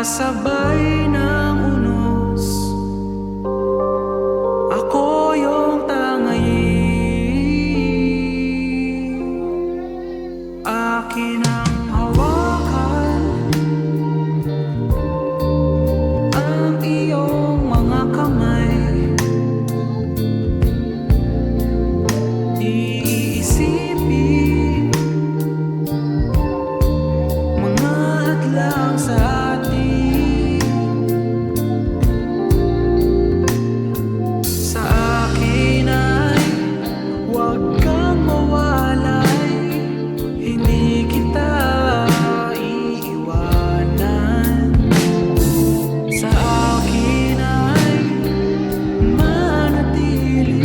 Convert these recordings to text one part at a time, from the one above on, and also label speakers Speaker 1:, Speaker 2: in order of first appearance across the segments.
Speaker 1: Kasabay ng unos, ako yung tangayin. Akin ang hawakan, ang iyong mga kamay. Iisipin mga hadlang sa atin. Sa akin ay huwag kang mawalay, hindi kita iiwanan. Sa akin ay manatili,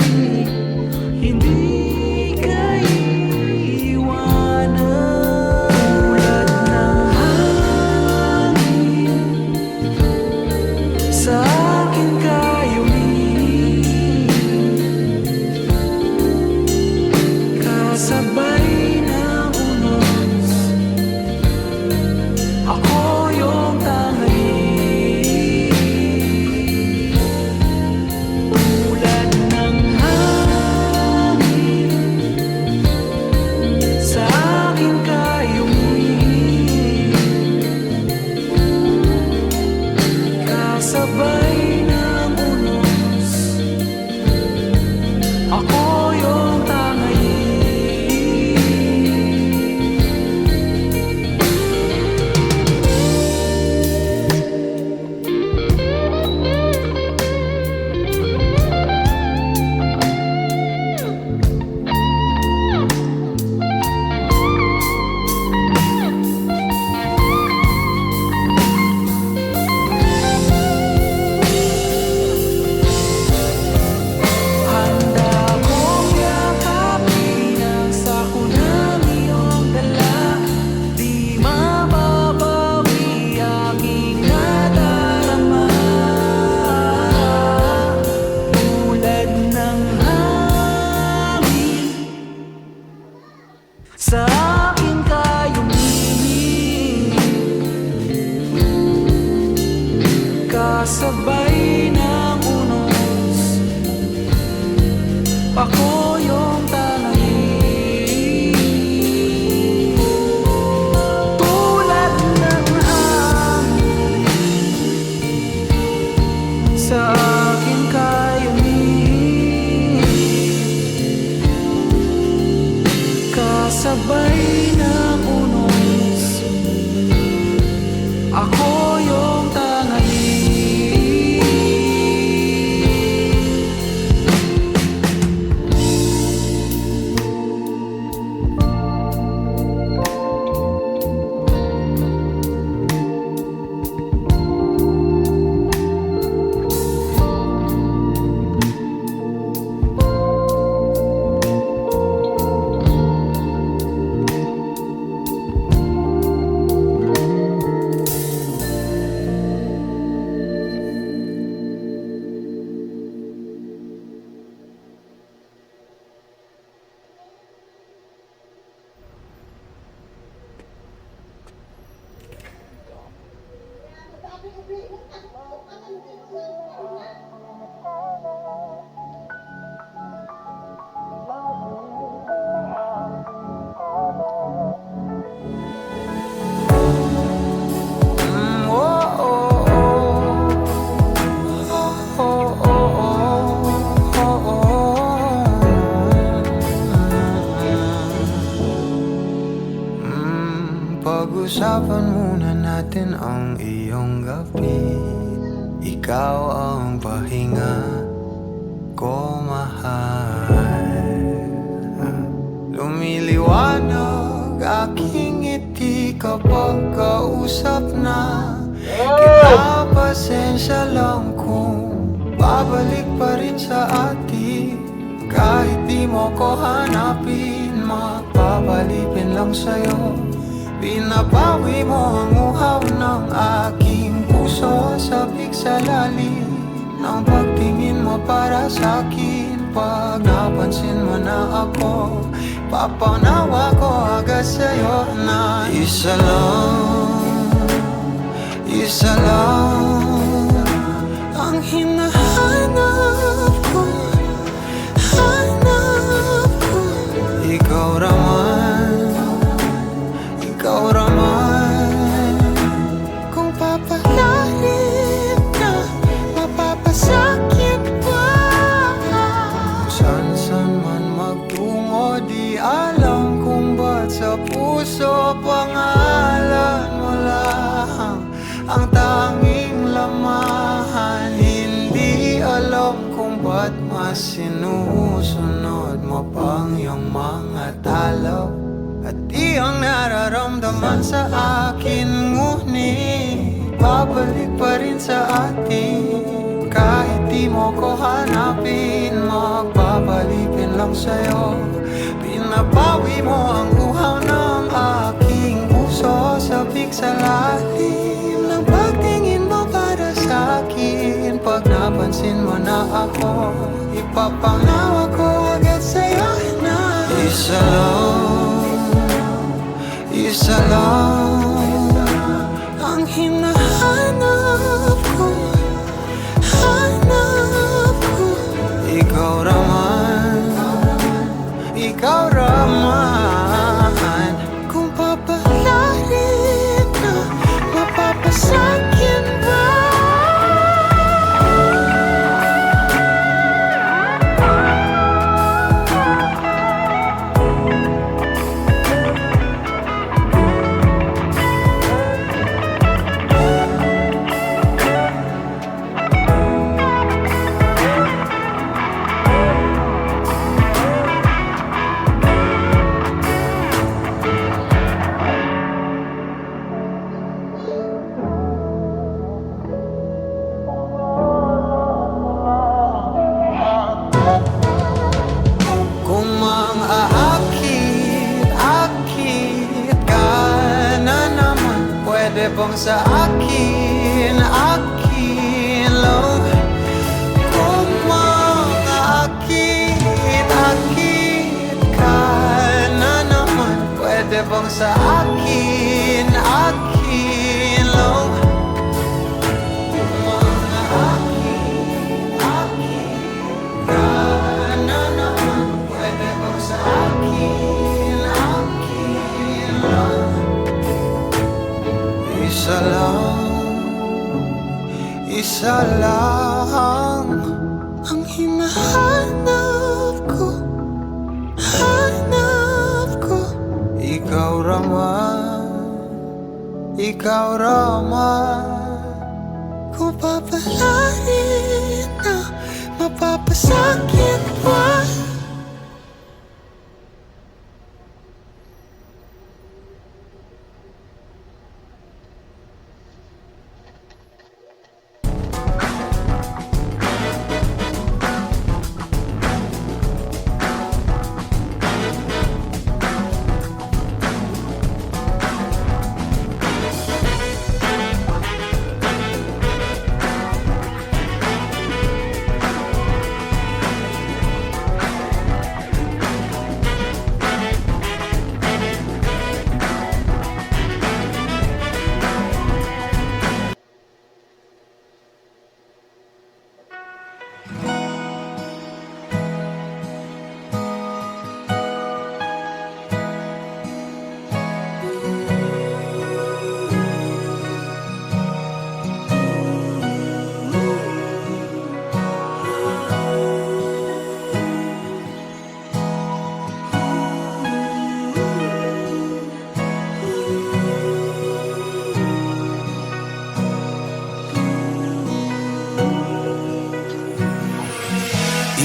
Speaker 1: hindi ka iiwanan. Tulad ng hangin, sa akin kayo kasabay ng unos, ako yung tangayin. Tulad ng hangin, sa akin kayo kasabay ng unos, ako yung tangayin. Handa kong yakapin ang sakunang iyong dala, di mababawi aking nadarama. Tulad ng hangin, sa akin kayo kasabay ng unos, ako yung tangayin. Tulad ng hangin, sa akin kayo kasabay ng unos, ako yung tangayin.
Speaker 2: Pag-usapan muna natin ang iyong gabi. Ikaw ang pahinga ko, mahal. Lumiliwanag aking ngiti kapag kausap na kita. Pasensya lang kung babalik pa rin sa atin. Kahit di mo ko hanapin, mapapalipin lang sa'yo. Pinapawi mo ang uhaw ng aking puso, sabik sa lalim ng pagtingin mo para sa'kin. Pag napansin mo na ako, papanawa ko agad sa'yo na isa lang Isa lang ang hinahanap ko, hanap ko. Ikaw raman, ikaw raman. Kung papalalim na, mapapasakit pa. San-san man magtungo, di alam kung ba't sa puso pangalan mo lang ang tanging lamahan. Hindi alam kung ba't mas sinusunod mo pang iyong mga talo. At iyong nararamdaman sa akin, ngunit babalik pa rin sa atin. Kahit di mo ko hanapin, magbabalikin lang sa'yo. Pinabawi mo ang uhaw ng aking puso, sabik sa lalim ng pagtingin mo para sa'kin. Pag napansin mo na ako, ipapangawa ko agad sa'yo na isa lang ang hinahanap ko, hanap ko. Ikaw raman, ikaw raman. Kung papalalim na, mapapasakit ba? Kung mang-aakit-akit ka na naman, pwede bang sa akin lang? Kung mang-aakit-akit ka na naman, pwede bang sa akin lang? Kung mang-aakit-akit ka na naman, pwede bang sa akin lang? Isa lang ang hinahanap ko, hanap ko. Ikaw raman, ikaw raman. Kung papalarin na, mapapasakit pa.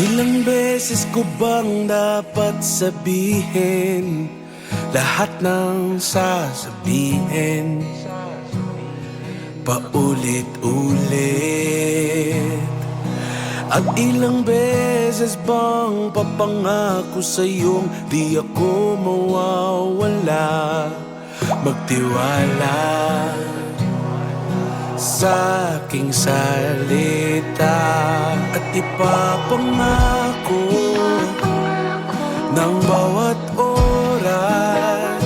Speaker 3: Ilang beses ko bang dapat sabihin lahat ng sasabihin paulit-ulit? At ilang beses bang papangako sa'yong di ako mawawala, magtiwala sa aking salita at ipapangako ng bawat oras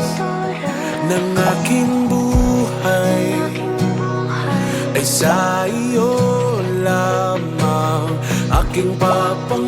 Speaker 3: ng aking buhay sa iyo lamang. Aking papangako